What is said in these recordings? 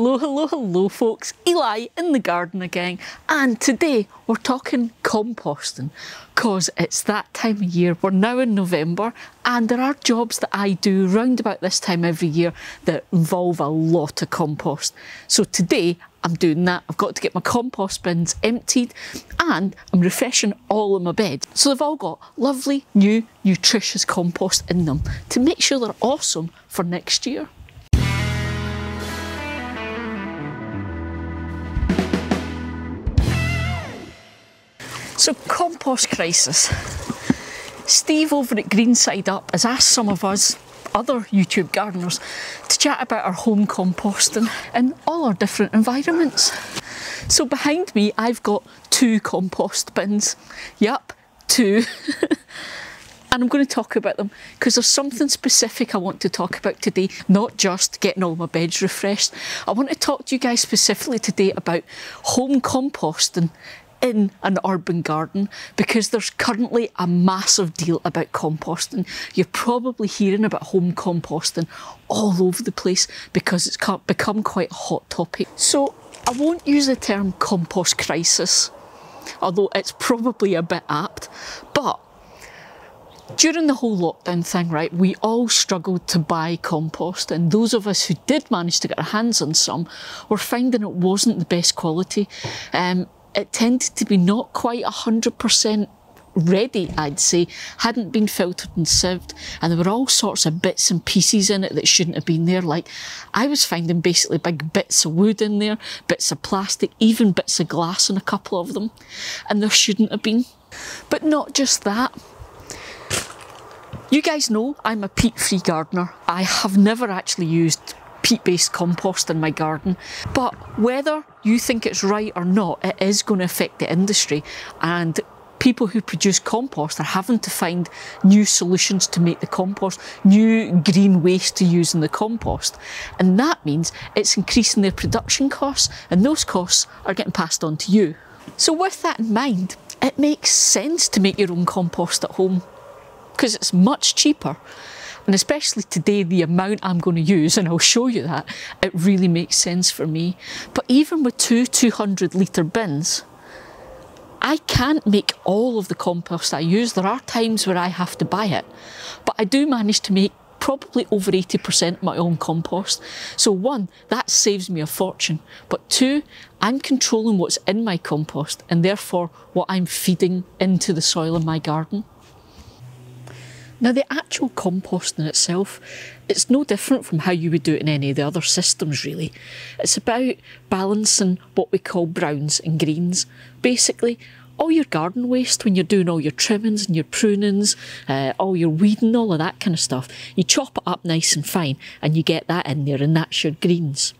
Hello, hello, hello folks, Eli in the garden again, and today we're talking composting because it's that time of year. We're now in November and there are jobs that I do round about this time every year that involve a lot of compost. So today I'm doing that. I've got to get my compost bins emptied and I'm refreshing all of my beds. So they've all got lovely, new, nutritious compost in them to make sure they're awesome for next year. So, compost crisis. Steve over at Greenside Up has asked some of us other YouTube gardeners to chat about our home composting in all our different environments. So behind me I've got 2 compost bins. Yup, 2. And I'm going to talk about them because there's something specific I want to talk about today, not just getting all my beds refreshed. I want to talk to you guys specifically today about home composting in an urban garden because there's currently a massive deal about composting. You're probably hearing about home composting all over the place because it's become quite a hot topic. So I won't use the term compost crisis, although it's probably a bit apt, but during the whole lockdown thing, right, we all struggled to buy compost, and those of us who did manage to get our hands on some were finding it wasn't the best quality. It tended to be not quite 100% ready, I'd say, hadn't been filtered and sieved, and there were all sorts of bits and pieces in it that shouldn't have been there. Like, I was finding basically big bits of wood in there, bits of plastic, even bits of glass in a couple of them, and there shouldn't have been. But not just that. You guys know I'm a peat-free gardener. I have never actually used peat-based compost in my garden, but whether you think it's right or not, it is going to affect the industry, and people who produce compost are having to find new solutions to make the compost, new green waste to use in the compost, and that means it's increasing their production costs, and those costs are getting passed on to you. So with that in mind, it makes sense to make your own compost at home because it's much cheaper. And especially today, the amount I'm going to use, and I'll show you that, it really makes sense for me. But even with 2 200-litre bins, I can't make all of the compost I use. There are times where I have to buy it. But I do manage to make probably over 80% of my own compost. So 1, that saves me a fortune. But 2, I'm controlling what's in my compost and therefore what I'm feeding into the soil in my garden. Now, the actual composting itself, it's no different from how you would do it in any of the other systems, really. It's about balancing what we call browns and greens. Basically, all your garden waste, when you're doing all your trimmings and your prunings, all your weeding, all of that kind of stuff, you chop it up nice and fine and you get that in there, and that's your greens.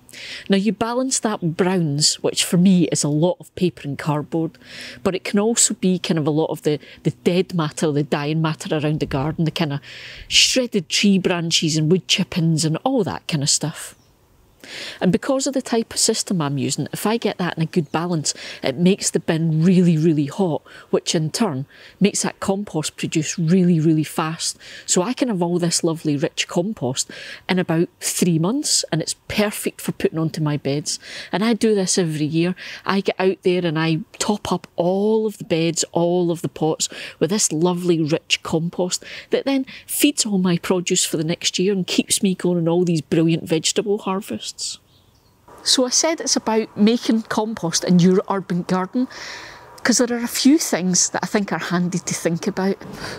Now, you balance that with browns, which for me is a lot of paper and cardboard, but it can also be kind of a lot of the dead matter, the dying matter around the garden, the kind of shredded tree branches and wood chippings and all that kind of stuff. And because of the type of system I'm using, if I get that in a good balance, it makes the bin really, really hot, which in turn makes that compost produce really, really fast. So I can have all this lovely rich compost in about 3 months, and it's perfect for putting onto my beds. And I do this every year. I get out there and I top up all of the beds, all of the pots with this lovely rich compost that then feeds all my produce for the next year and keeps me going on all these brilliant vegetable harvests. So I said it's about making compost in your urban garden because there are a few things that I think are handy to think about.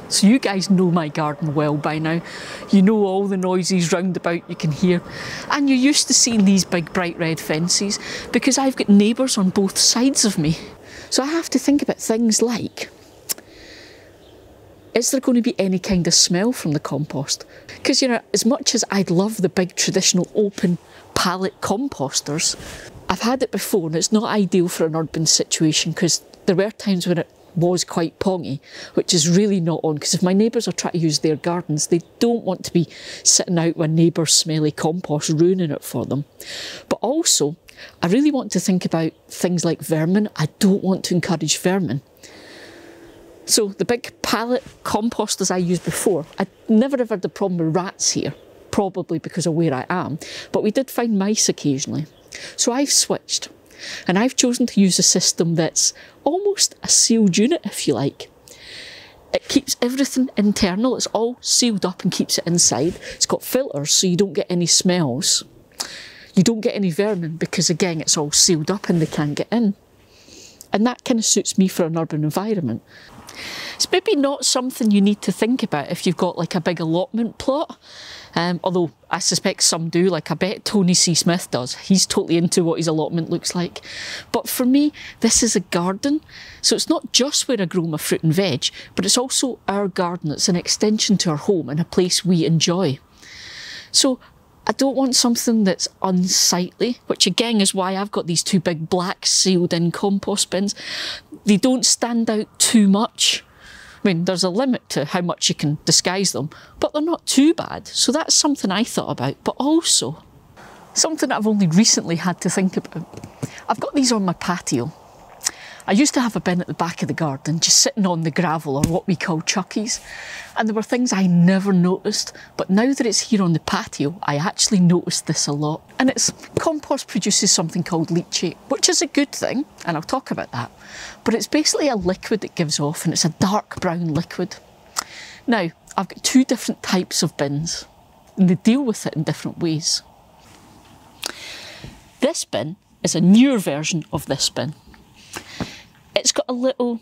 So you guys know my garden well by now. You know all the noises round about you can hear. And you're used to seeing these big bright red fences because I've got neighbours on both sides of me. So I have to think about things like, is there going to be any kind of smell from the compost? Because, you know, as much as I'd love the big traditional open pallet composters, I've had it before and it's not ideal for an urban situation because there were times when it was quite pongy, which is really not on, because if my neighbours are trying to use their gardens, they don't want to be sitting out with neighbours' smelly compost ruining it for them. But also, I really want to think about things like vermin. I don't want to encourage vermin. So the big pallet composters I used before, I never ever had a problem with rats here, probably because of where I am, but we did find mice occasionally. So I've switched, and I've chosen to use a system that's almost a sealed unit, if you like. It keeps everything internal, it's all sealed up and keeps it inside. It's got filters so you don't get any smells. You don't get any vermin because, again, it's all sealed up and they can't get in. And that kind of suits me for an urban environment. It's maybe not something you need to think about if you've got like a big allotment plot, although I suspect some do, like I bet Tony C. Smith does. He's totally into what his allotment looks like. But for me, this is a garden, so it's not just where I grow my fruit and veg, but it's also our garden. It's an extension to our home and a place we enjoy. So I don't want something that's unsightly, which again is why I've got these two big black sealed in compost bins. They don't stand out too much. I mean, there's a limit to how much you can disguise them, but they're not too bad. So that's something I thought about, but also something that I've only recently had to think about. I've got these on my patio. I used to have a bin at the back of the garden, just sitting on the gravel, or what we call chuckies. And there were things I never noticed, but now that it's here on the patio, I actually noticed this a lot. And compost produces something called leachate, which is a good thing, and I'll talk about that. But it's basically a liquid it gives off, and it's a dark brown liquid. Now, I've got two different types of bins, and they deal with it in different ways. This bin is a newer version of this bin. It's got a little,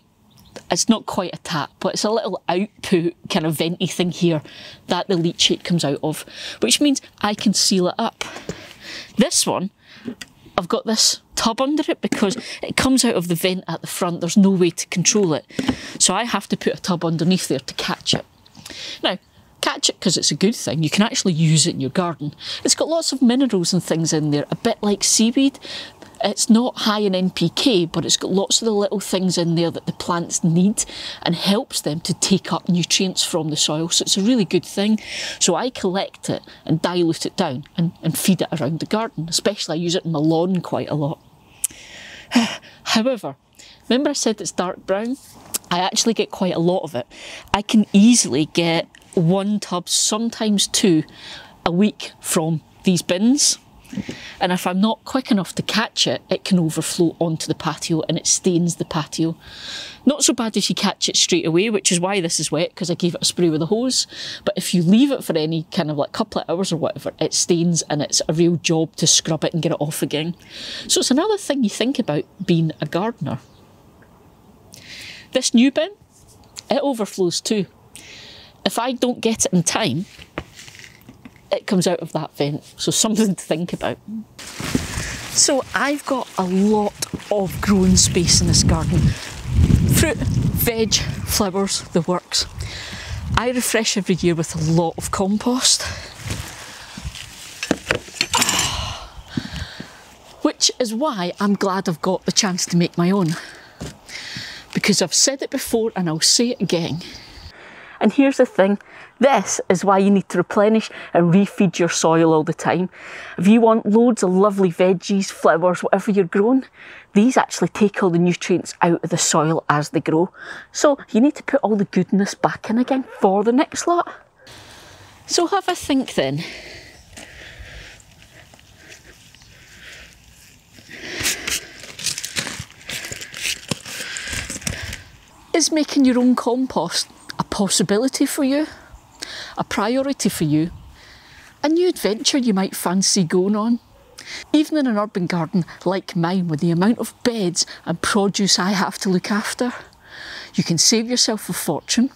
it's not quite a tap, but it's a little output kind of venty thing here that the leachate comes out of, which means I can seal it up. This one, I've got this tub under it because it comes out of the vent at the front. There's no way to control it. So I have to put a tub underneath there to catch it. Now, catch it because it's a good thing. You can actually use it in your garden. It's got lots of minerals and things in there, a bit like seaweed. It's not high in NPK, but it's got lots of the little things in there that the plants need and helps them to take up nutrients from the soil. So it's a really good thing. So I collect it and dilute it down and feed it around the garden. Especially I use it in my lawn quite a lot. However, remember I said it's dark brown? I actually get quite a lot of it. I can easily get 1 tub, sometimes 2, a week from these bins. And if I'm not quick enough to catch it, it can overflow onto the patio and it stains the patio. Not so bad if you catch it straight away, which is why this is wet, because I gave it a spray with a hose. But if you leave it for any kind of like couple of hours or whatever, it stains and it's a real job to scrub it and get it off again. So it's another thing you think about being a gardener. This new bin, it overflows too. If I don't get it in time, it comes out of that vent, so something to think about. So I've got a lot of growing space in this garden. Fruit, veg, flowers, the works. I refresh every year with a lot of compost. Which is why I'm glad I've got the chance to make my own. Because I've said it before and I'll say it again. And here's the thing, this is why you need to replenish and refeed your soil all the time. If you want loads of lovely veggies, flowers, whatever you're growing, these actually take all the nutrients out of the soil as they grow. So you need to put all the goodness back in again for the next lot. So have a think then. Is making your own compost a possibility for you? A priority for you? A new adventure you might fancy going on? Even in an urban garden like mine, with the amount of beds and produce I have to look after, you can save yourself a fortune,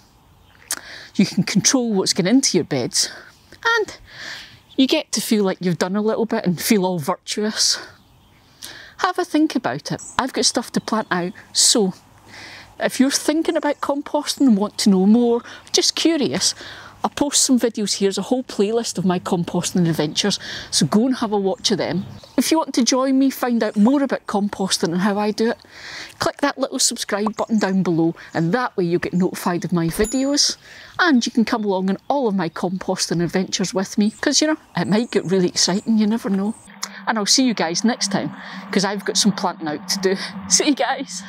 you can control what's going into your beds, and you get to feel like you've done a little bit and feel all virtuous. Have a think about it. I've got stuff to plant out, so if you're thinking about composting and want to know more, just curious, I'll post some videos here. There's a whole playlist of my composting adventures, so go and have a watch of them. If you want to join me, find out more about composting and how I do it, click that little subscribe button down below, and that way you'll get notified of my videos. And you can come along on all of my composting adventures with me, because you know, it might get really exciting, you never know. And I'll see you guys next time, because I've got some planting out to do. See you guys.